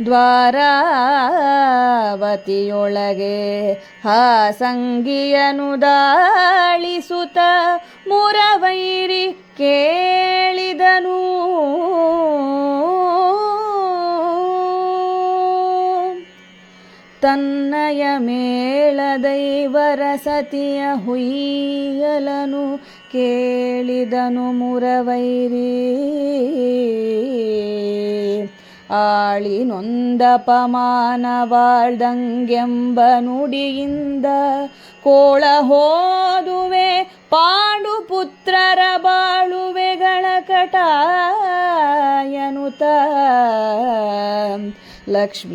ದ್ವಾರಾವತಿಯೊಳಗೆ ಹಾಸಂಗಿಯನು ದಾಳಿಸುತ್ತ ಮುರವೈರಿ ಕೇಳಿದನು. ತನ್ನಯ ಮೇಳದೈವರ ಸತಿಯ ಹುಯ್ಯಲನು ಕೇಳಿದನು ಮುರವೈರಿ. ಆಳಿನೊಂದಪಮಾನವಾಳ್ದಂಗೆಂಬ ನುಡಿಯಿಂದ ಕೋಳ ಹೋದುವೆ ಪಾಂಡುಪುತ್ರರ ಬಾಳುವೆಗಳ ಕಟಾಯನುತ. ಲಕ್ಷ್ಮೀಲೋಲ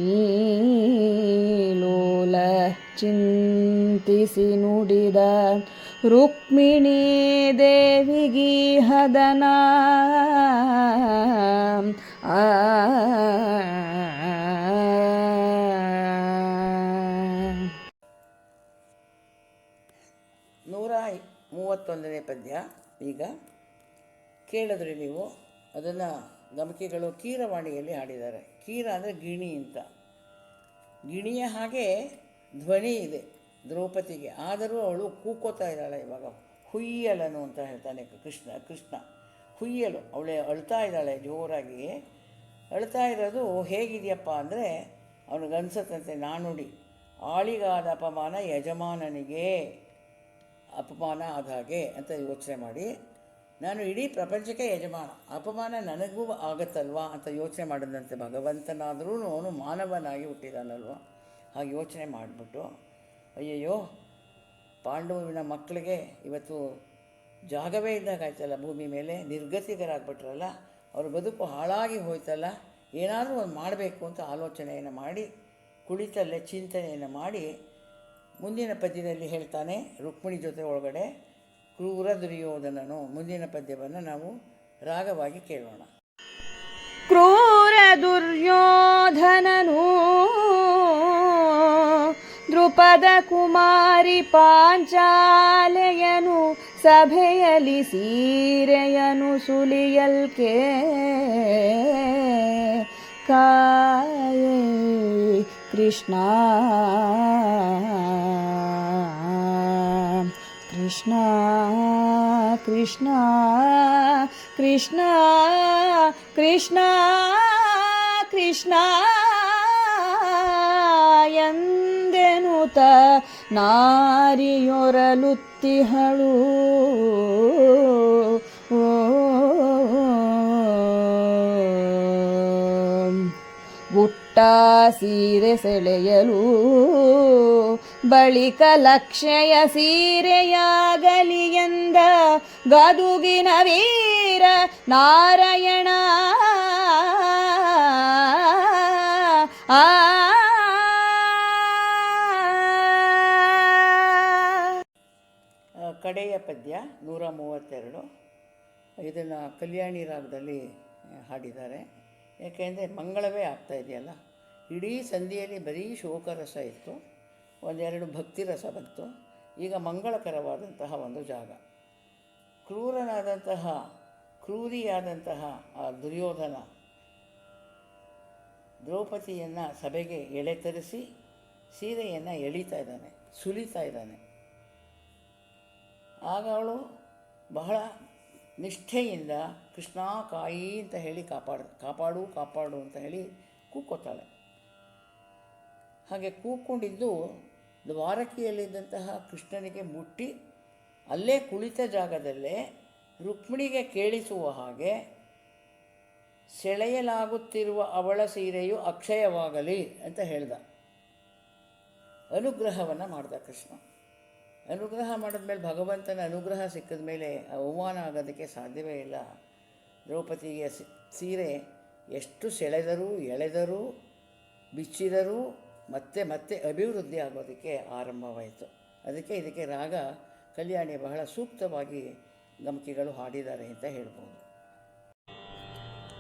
ಚಿಂತಿಸಿ ನುಡಿದ ರುಕ್ಮಿಣೀ ದೇವಿಗೀ ಹದನ. ನೂರ 31ನೇ ಪದ್ಯ. ಈಗ ಕೇಳಿದ್ರಿ ನೀವು. ಅದನ್ನು ಗಮಕಿಗಳು ಕೀರವಾಣಿಯಲ್ಲಿ ಹಾಡಿದ್ದಾರೆ. ಕೀರ ಅಂದರೆ ಗಿಣಿ ಅಂತ. ಗಿಣಿಯ ಹಾಗೆ ಧ್ವನಿ ಇದೆ ದ್ರೌಪದಿಗೆ, ಆದರೂ ಅವಳು ಕೂಕೋತಾ ಇದ್ದಾಳೆ. ಇವಾಗ ಹುಯ್ಯಲನು ಅಂತ ಹೇಳ್ತಾನೆ ಕೃಷ್ಣ ಹುಯ್ಯಲು. ಅವಳೆ ಅಳ್ತಾ ಇದ್ದಾಳೆ ಜೋರಾಗಿ. ಅಳ್ತಾ ಇರೋದು ಹೇಗಿದೆಯಪ್ಪ ಅಂದರೆ ಅವನಿಗನ್ಸತ್ತಂತೆ ನಾನುಡಿ. ಆಳಿಗಾದ ಅಪಮಾನ ಯಜಮಾನನಿಗೆ ಅಪಮಾನ ಆದ ಹಾಗೆ ಅಂತ ಯೋಚನೆ ಮಾಡಿ, ನಾನು ಇಡೀ ಪ್ರಪಂಚಕ್ಕೆ ಯಜಮಾನ, ಅಪಮಾನ ನನಗೂ ಆಗತ್ತಲ್ವಾ ಅಂತ ಯೋಚನೆ ಮಾಡಿದಂತೆ ಭಗವಂತನಾದರೂ ಅವನು ಮಾನವನಾಗಿ ಹುಟ್ಟಿದಾನಲ್ವ. ಹಾಗೆ ಯೋಚನೆ ಮಾಡಿಬಿಟ್ಟು, ಅಯ್ಯಯ್ಯೋ ಪಾಂಡವಿನ ಮಕ್ಕಳಿಗೆ ಇವತ್ತು ಜಾಗವೇ ಇದ್ದಾಗಾಯ್ತಲ್ಲ ಭೂಮಿ ಮೇಲೆ, ನಿರ್ಗತಿಕರಾಗ್ಬಿಟ್ರಲ್ಲ, ಅವ್ರ ಬದುಕು ಹಾಳಾಗಿ ಹೋಯ್ತಲ್ಲ, ಏನಾದರೂ ಒಂದು ಮಾಡಬೇಕು ಅಂತ ಆಲೋಚನೆಯನ್ನು ಮಾಡಿ ಕುಳಿತಲ್ಲೇ ಚಿಂತನೆಯನ್ನು ಮಾಡಿ ಮುಂದಿನ ಪದ್ಯದಲ್ಲಿ ಹೇಳ್ತಾನೆ ರುಕ್ಮಿಣಿ ಜೊತೆ ಒಳಗಡೆ ಕ್ರೂರ ದುರ್ಯೋಧನನು. ಮುಂದಿನ ಪದ್ಯವನ್ನು ನಾವು ರಾಗವಾಗಿ ಕೇಳೋಣ. ಕ್ರೂರ ದುರ್ಯೋಧನನು ದೃಪದ ಕುಮಾರಿ ಪಾಂಚಾಲೆಯನು ಸಭೆಯಲ್ಲಿ ಸೀರೆಯನು ಸುಲಿಯಲ್ಕೆ ಕಾಯೇ ಕೃಷ್ಣ ಕೃಷ್ಣ ಕೃಷ್ಣ ಕೃಷ್ಣ ಕೃಷ್ಣ ಕೃಷ್ಣ ಎಂದೆನುತ ನಾರಿಯೊರಲುತ್ತಿಹಳು. ಗುಟ್ಟ ಸೀರೆ ಸೆಳೆಯಲು ಬಳಿಕ ಲಕ್ಷ್ಯ ಸೀರೆಯಾಗಲಿ ಎಂದ ಗದುಗಿನ ವೀರ ನಾರಾಯಣ. ಕಡೆಯ ಪದ್ಯ 132. ಇದನ್ನು ಕಲ್ಯಾಣಿ ರಾಗದಲ್ಲಿ ಹಾಡಿದ್ದಾರೆ. ಏಕೆಂದರೆ ಮಂಗಳವೇ ಆಗ್ತಾ ಇದೆಯಲ್ಲ. ಇಡೀ ಸಂಧಿಯಲ್ಲಿ ಬರೀ ಶೋಕರಸ ಇತ್ತು, ಒಂದೆರಡು ಭಕ್ತಿ ರಸ ಬಂತು. ಈಗ ಮಂಗಳಕರವಾದಂತಹ ಒಂದು ಜಾಗ. ಕ್ರೂರಿಯಾದಂತಹ ಆ ದುರ್ಯೋಧನ ದ್ರೌಪದಿಯನ್ನು ಸಭೆಗೆ ಎಳೆತರಿಸಿ ಸೀರೆಯನ್ನು ಎಳಿತಾ ಇದ್ದಾನೆ, ಸುಲಿತಾ ಇದ್ದಾನೆ. ಆಗ ಅವಳು ಬಹಳ ನಿಷ್ಠೆಯಿಂದ ಕೃಷ್ಣ ಕಾಯಿ ಅಂತ ಹೇಳಿ ಕಾಪಾಡು ಕಾಪಾಡು ಅಂತ ಹೇಳಿ ಕೂಕ್ಕೋತಾಳೆ. ಹಾಗೆ ಕೂಕ್ಕೊಂಡಿದ್ದು ದ್ವಾರಕೆಯಲ್ಲಿದ್ದಂತಹ ಕೃಷ್ಣನಿಗೆ ಮುಟ್ಟಿ ಅಲ್ಲೇ ಕುಳಿತ ಜಾಗದಲ್ಲೇ ರುಕ್ಮಿಣಿಗೆ ಕೇಳಿಸುವ ಹಾಗೆ ಸೆಳೆಯಲಾಗುತ್ತಿರುವ ಅವಳ ಸೀರೆಯು ಅಕ್ಷಯವಾಗಲಿ ಅಂತ ಹೇಳ್ದ. ಅನುಗ್ರಹವನ್ನು ಮಾಡ್ದ ಕೃಷ್ಣ. ಅನುಗ್ರಹ ಮಾಡಿದ್ಮೇಲೆ ಭಗವಂತನ ಅನುಗ್ರಹ ಸಿಕ್ಕಿದ ಮೇಲೆ ಅವಮಾನ ಆಗೋದಕ್ಕೆ ಸಾಧ್ಯವೇ ಇಲ್ಲ. ದ್ರೌಪದಿಗೆ ಸೀರೆ ಎಷ್ಟು ಸೆಳೆದರೂ ಎಳೆದರೂ ಬಿಚ್ಚಿದರೂ ಮತ್ತೆ ಮತ್ತೆ ಅಭಿವೃದ್ಧಿ ಆಗೋದಕ್ಕೆ ಆರಂಭವಾಯಿತು. ಅದಕ್ಕೆ ಇದಕ್ಕೆ ರಾಗ ಕಲ್ಯಾಣಿ ಬಹಳ ಸೂಕ್ತವಾಗಿ ಗಮಕಿಗಳು ಹಾಡಿದ್ದಾರೆ ಅಂತ ಹೇಳ್ಬೋದು.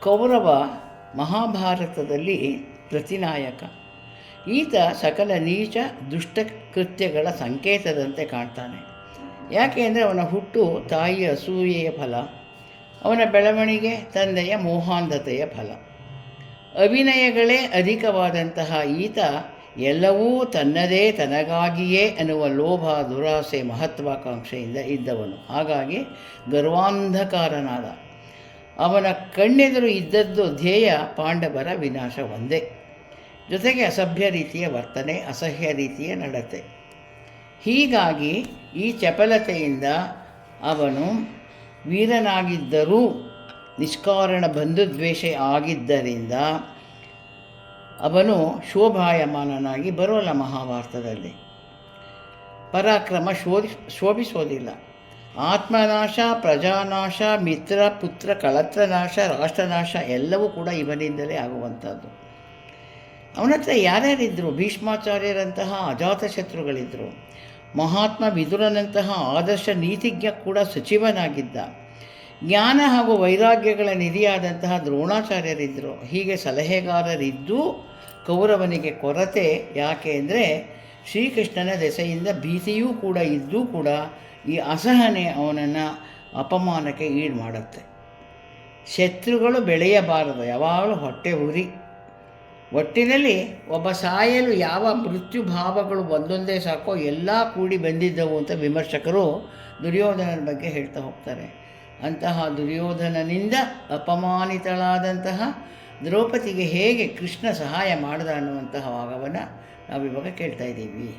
ಕೌರವ ಮಹಾಭಾರತದಲ್ಲಿ ಪ್ರತಿನಾಯಕ. ಈತ ಸಕಲ ನೀಚ ದುಷ್ಟ ಕೃತ್ಯಗಳ ಸಂಕೇತದಂತೆ ಕಾಣ್ತಾನೆ. ಯಾಕೆ ಅಂದರೆ ಅವನ ಹುಟ್ಟು ತಾಯಿಯ ಅಸೂಯೆಯ ಫಲ, ಅವನ ಬೆಳವಣಿಗೆ ತಂದೆಯ ಮೋಹಾಂಧತೆಯ ಫಲ. ಅಭಿನಯಗಳೇ ಅಧಿಕವಾದಂತಹ ಈತ ಎಲ್ಲವೂ ತನ್ನದೇ ತನಗಾಗಿಯೇ ಅನ್ನುವ ಲೋಭ ದುರಾಸೆ ಮಹತ್ವಾಕಾಂಕ್ಷೆಯಿಂದ ಇದ್ದವನು. ಹಾಗಾಗಿ ಗರ್ವಾಂಧಕಾರನಾದ. ಅವನ ಕಣ್ಣೆದುರು ಇದ್ದದ್ದು ಧ್ಯೇಯ ಪಾಂಡವರ ವಿನಾಶ ಒಂದೇ. ಜೊತೆಗೆ ಅಸಭ್ಯ ರೀತಿಯ ವರ್ತನೆ, ಅಸಹ್ಯ ರೀತಿಯ ನಡತೆ. ಹೀಗಾಗಿ ಈ ಚಪಲತೆಯಿಂದ ಅವನು ವೀರನಾಗಿದ್ದರೂ ನಿಷ್ಕಾರಣ ಬಂಧುದ್ವೇಷ ಆಗಿದ್ದರಿಂದ ಅವನು ಶೋಭಾಯಮಾನನಾಗಿ ಬರೋಲ್ಲ. ಮಹಾಭಾರತದಲ್ಲಿ ಪರಾಕ್ರಮ ಶೋಭಿಸೋದಿಲ್ಲ. ಆತ್ಮನಾಶ, ಪ್ರಜಾನಾಶ, ಮಿತ್ರ ಪುತ್ರ ಕಳತ್ರನಾಶ, ರಾಷ್ಟ್ರನಾಶ ಎಲ್ಲವೂ ಕೂಡ ಇವನಿಂದಲೇ ಆಗುವಂಥದ್ದು. ಅವನ ಹತ್ರ ಯಾರ್ಯಾರಿದ್ದರು? ಭೀಷ್ಮಾಚಾರ್ಯರಂತಹ ಅಜಾತಶತ್ರುಗಳಿದ್ದರು. ಮಹಾತ್ಮ ವಿದುರನಂತಹ ಆದರ್ಶ ನೀತಿಜ್ಞ ಕೂಡ ಸಚಿವನಾಗಿದ್ದ. ಜ್ಞಾನ ಹಾಗೂ ವೈರಾಗ್ಯಗಳ ನಿಧಿಯಾದಂತಹ ದ್ರೋಣಾಚಾರ್ಯರಿದ್ದರು. ಹೀಗೆ ಸಲಹೆಗಾರರಿದ್ದೂ ಕೌರವನಿಗೆ ಕೊರತೆ. ಯಾಕೆ ಅಂದರೆ ಶ್ರೀಕೃಷ್ಣನ ದೆಸೆಯಿಂದ ಭೀತಿಯೂ ಕೂಡ ಇದ್ದೂ ಕೂಡ ಈ ಅಸಹನೆ ಅವನನ್ನು ಅಪಮಾನಕ್ಕೆ ಈಡು ಮಾಡುತ್ತೆ. ಶತ್ರುಗಳು ಬೆಳೆಯಬಾರದು, ಯಾವಾಗಲೂ ಹೊಟ್ಟೆ ಉರಿ. ಒಟ್ಟಿನಲ್ಲಿ ಒಬ್ಬ ಸಾಯಲು ಯಾವ ಮೃತ್ಯು ಭಾವಗಳು ಒಂದೊಂದೇ ಸಾಕೋ ಎಲ್ಲ ಕೂಡಿ ಬಂದಿದ್ದವು ಅಂತ ವಿಮರ್ಶಕರು ದುರ್ಯೋಧನನ ಬಗ್ಗೆ ಹೇಳ್ತಾ ಹೋಗ್ತಾರೆ. ಅಂತಹ ದುರ್ಯೋಧನನಿಂದ ಅಪಮಾನಿತಳಾದಂತಹ ದ್ರೌಪದಿಗೆ ಹೇಗೆ ಕೃಷ್ಣ ಸಹಾಯ ಮಾಡಿದ ಅನ್ನುವಂತಹ ಭಾಗವನ್ನು ನಾವಿವಾಗ ಕೇಳ್ತಾ ಇದ್ದೀವಿ.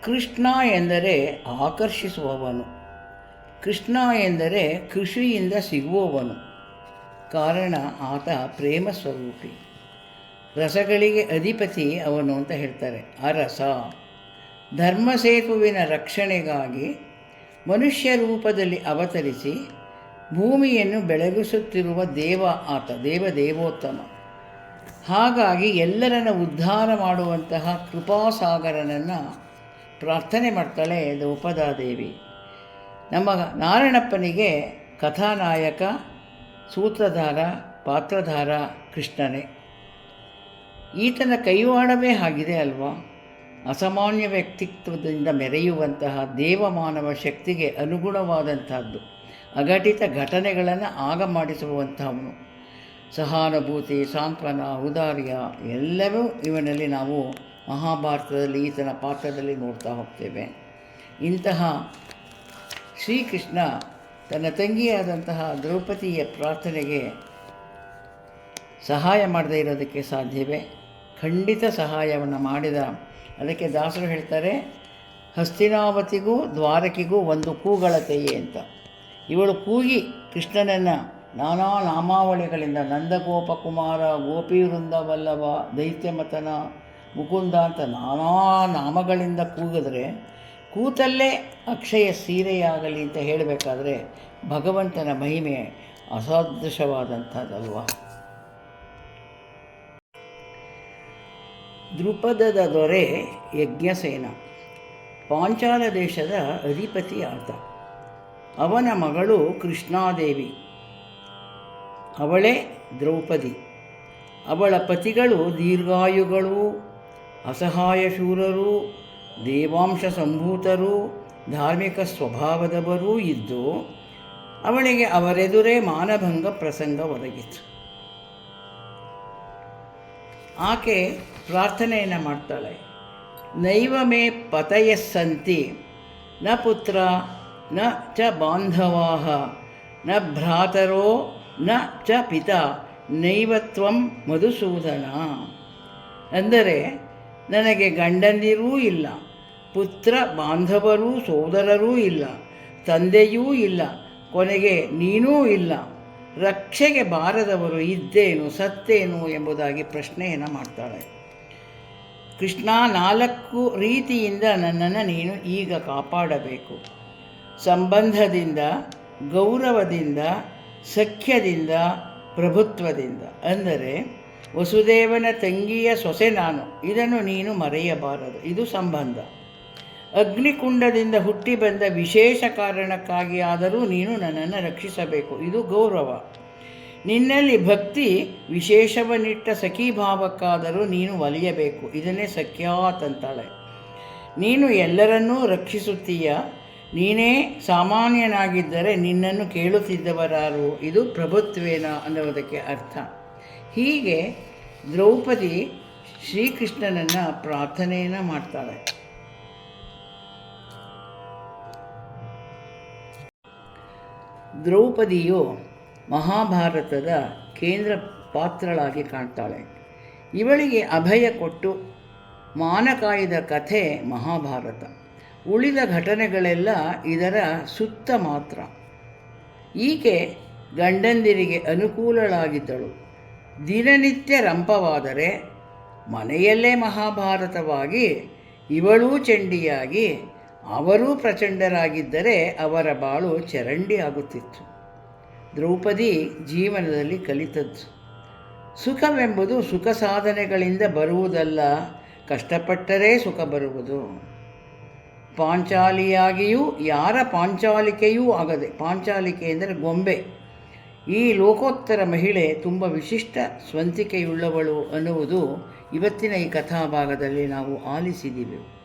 ಕೃಷ್ಣ ಎಂದರೆ ಆಕರ್ಷಿಸುವವನು. ಕೃಷ್ಣ ಎಂದರೆ ಕೃಷಿಯಿಂದ ಸಿಗುವವನು. ಕಾರಣ ಆತ ಪ್ರೇಮ ಸ್ವರೂಪಿ. ರಸಗಳಿಗೆ ಅಧಿಪತಿ ಅವನು ಅಂತ ಹೇಳ್ತಾರೆ. ಅರಸ. ಧರ್ಮಸೇತುವಿನ ರಕ್ಷಣೆಗಾಗಿ ಮನುಷ್ಯ ರೂಪದಲ್ಲಿ ಅವತರಿಸಿ ಭೂಮಿಯನ್ನು ಬೆಳಗಿಸುತ್ತಿರುವ ದೇವ ಆತ, ದೇವೋತ್ತಮ. ಹಾಗಾಗಿ ಎಲ್ಲರನ್ನು ಉದ್ಧಾರ ಮಾಡುವಂತಹ ಕೃಪಾಸಾಗರನನ್ನು ಪ್ರಾರ್ಥನೆ ಮಾಡ್ತಾಳೆ ದ್ರೌಪದಾದೇವಿ. ನಮ್ಮ ನಾರಾಯಣಪ್ಪನಿಗೆ ಕಥಾನಾಯಕ, ಸೂತ್ರಧಾರ, ಪಾತ್ರಧಾರ ಕೃಷ್ಣನೇ. ಈತನ ಕೈವಾಡವೇ ಆಗಿದೆ ಅಲ್ವಾ. ಅಸಾಮಾನ್ಯ ವ್ಯಕ್ತಿತ್ವದಿಂದ ಮೆರೆಯುವಂತಹ ದೇವಮಾನವ ಶಕ್ತಿಗೆ ಅನುಗುಣವಾದಂತಹದ್ದು. ಅಘಟಿತ ಘಟನೆಗಳನ್ನು ಆಗ ಮಾಡಿಸುವಂತಹವನು. ಸಹಾನುಭೂತಿ, ಸಾಂತ್ವನ, ಔದಾರ್ಯ ಎಲ್ಲವೂ ಇವನಲ್ಲಿ ನಾವು ಮಹಾಭಾರತದಲ್ಲಿ ಈತನ ಪಾತ್ರದಲ್ಲಿ ನೋಡ್ತಾ ಹೋಗ್ತೇವೆ. ಇಂತಹ ಶ್ರೀಕೃಷ್ಣ ತನ್ನ ತಂಗಿಯಾದಂತಹ ದ್ರೌಪದಿಯ ಪ್ರಾರ್ಥನೆಗೆ ಸಹಾಯ ಮಾಡದೇ ಇರೋದಕ್ಕೆ ಸಾಧ್ಯವೇ? ಖಂಡಿತ ಸಹಾಯವನ್ನು ಮಾಡಿದ. ಅದಕ್ಕೆ ದಾಸರು ಹೇಳ್ತಾರೆ, ಹಸ್ತಿನಾವತಿಗೂ ದ್ವಾರಕಿಗೂ ಒಂದು ಕೂಗಳತೆಯೇ ಅಂತ. ಇವಳು ಕೂಗಿ ಕೃಷ್ಣನನ್ನು ನಾನಾ ನಾಮಾವಳಿಗಳಿಂದ ನಂದಗೋಪಕುಮಾರ, ಗೋಪಿವೃಂದ ವಲ್ಲಭ, ದೈತ್ಯಮತನ, ಮುಕುಂದ ಅಂತ ನಾನಾ ನಾಮಗಳಿಂದ ಕೂಗಿದ್ರೆ ಕೂತಲ್ಲೇ ಅಕ್ಷಯ ಸೀರೆಯಾಗಲಿ ಅಂತ ಹೇಳಬೇಕಾದ್ರೆ ಭಗವಂತನ ಮಹಿಮೆ ಅಸಾದೃಶವಾದಂಥದ್ದಲ್ವ. ದೃಪದದ ದೊರೆ ಯಜ್ಞಸೇನ ಪಾಂಚಾಲ ದೇಶದ ಅಧಿಪತಿ ಆತ. ಅವನ ಮಗಳು ಕೃಷ್ಣಾದೇವಿ, ಅವಳೇ ದ್ರೌಪದಿ. ಅವಳ ಪತಿಗಳು ದೀರ್ಘಾಯುಗಳು, ಅಸಹಾಯ ಶೂರರು, ದೇವಾಂಶ ಸಂಭೂತರು, ಧಾರ್ಮಿಕ ಸ್ವಭಾವದವರೂ ಇದ್ದು ಅವಳಿಗೆ ಅವರೆದುರೇ ಮಾನಭಂಗ ಪ್ರಸಂಗ ಒದಗಿತು. ಆಕೆ ಪ್ರಾರ್ಥನೆಯನ್ನು ಮಾಡ್ತಾಳೆ. ನೈವ ಮೇ ಪತಯಸ್ಸಂತಿ ನ ಪುತ್ರ ನ ಚ ಬಾಂಧವಾಃ ನ ಭ್ರಾತರೋ ನ ಚ ಪಿತಾ ನೈವತ್ವಂ ಮಧುಸೂದನ. ಅಂದರೆ ನನಗೆ ಗಂಡಂದಿರೂ ಇಲ್ಲ, ಪುತ್ರ ಬಾಂಧವರೂ ಸೋದರರೂ ಇಲ್ಲ, ತಂದೆಯೂ ಇಲ್ಲ, ಕೊನೆಗೆ ನೀನೂ ಇಲ್ಲ. ರಕ್ಷೆಗೆ ಬಾರದವರು ಇದ್ದೇನು ಸತ್ತೇನು ಎಂಬುದಾಗಿ ಪ್ರಶ್ನೆಯನ್ನು ಮಾಡ್ತಾಳೆ. ಕೃಷ್ಣ, 4 ರೀತಿಯಿಂದ ನನ್ನನ್ನು ನೀನು ಈಗ ಕಾಪಾಡಬೇಕು. ಸಂಬಂಧದಿಂದ, ಗೌರವದಿಂದ, ಸಖ್ಯದಿಂದ, ಪ್ರಭುತ್ವದಿಂದ. ಅಂದರೆ ವಸುದೇವನ ತಂಗಿಯ ಸೊಸೆ ನಾನು, ಇದನ್ನು ನೀನು ಮರೆಯಬಾರದು. ಇದು ಸಂಬಂಧ. ಅಗ್ನಿಕುಂಡದಿಂದ ಹುಟ್ಟಿ ಬಂದ ವಿಶೇಷ ಕಾರಣಕ್ಕಾಗಿ ಆದರೂ ನೀನು ನನ್ನನ್ನು ರಕ್ಷಿಸಬೇಕು. ಇದು ಗೌರವ. ನಿನ್ನಲ್ಲಿ ಭಕ್ತಿ ವಿಶೇಷವನ್ನಿಟ್ಟ ಸಖೀಭಾವಕ್ಕಾದರೂ ನೀನು ಒಲಿಯಬೇಕು. ಇದನ್ನೇ ಸಖ್ಯಾತ್ ಅಂತಾಳೆ. ನೀನು ಎಲ್ಲರನ್ನೂ ರಕ್ಷಿಸುತ್ತೀಯ, ನೀನೇ ಸಾಮಾನ್ಯನಾಗಿದ್ದರೆ ನಿನ್ನನ್ನು ಕೇಳುತ್ತಿದ್ದವರಾರು, ಇದು ಪ್ರಭುತ್ವೇನ ಅನ್ನುವುದಕ್ಕೆ ಅರ್ಥ. ಹೀಗೆ ದ್ರೌಪದಿ ಶ್ರೀಕೃಷ್ಣನನ್ನು ಪ್ರಾರ್ಥನೆಯನ್ನು ಮಾಡ್ತಾಳೆ. ದ್ರೌಪದಿಯು ಮಹಾಭಾರತದ ಕೇಂದ್ರ ಪಾತ್ರಳಾಗಿ ಕಾಣ್ತಾಳೆ. ಇವಳಿಗೆ ಅಭಯ ಕೊಟ್ಟು ಮಾನ ಕಾಯ್ದ ಕಥೆ ಮಹಾಭಾರತ. ಉಳಿದ ಘಟನೆಗಳೆಲ್ಲ ಇದರ ಸುತ್ತ ಮಾತ್ರ. ಈಕೆ ಗಂಡಂದಿರಿಗೆ ಅನುಕೂಲಳಾಗಿದ್ದಳು. ದಿನನಿತ್ಯ ರಂಪವಾದರೆ ಮನೆಯಲ್ಲೇ ಮಹಾಭಾರತವಾಗಿ, ಇವಳೂ ಚಂಡಿಯಾಗಿ, ಅವರೂ ಪ್ರಚಂಡರಾಗಿದ್ದರೆ ಅವರ ಬಾಳು ಚರಂಡಿ ಆಗುತ್ತಿತ್ತು. ದ್ರೌಪದಿ ಜೀವನದಲ್ಲಿ ಕಲಿತದ್ದು ಸುಖವೆಂಬುದು ಸುಖ ಸಾಧನೆಗಳಿಂದ ಬರುವುದಲ್ಲ, ಕಷ್ಟಪಟ್ಟರೆ ಸುಖ ಬರುವುದು. ಪಾಂಚಾಲಿಯಾಗಿಯೂ ಯಾರ ಪಾಂಚಾಲಿಕೆಯೂ ಆಗದೆ, ಪಾಂಚಾಲಿಕೆ ಎಂದರೆ ಗೊಂಬೆ, ಈ ಲೋಕೋತ್ತರ ಮಹಿಳೆ ತುಂಬ ವಿಶಿಷ್ಟ ಸ್ವಂತಿಕೆಯುಳ್ಳವಳು ಅನ್ನುವುದು ಇವತ್ತಿನ ಈ ಕಥಾಭಾಗದಲ್ಲಿ ನಾವು ಆಲಿಸಿದ್ದೀವಿ.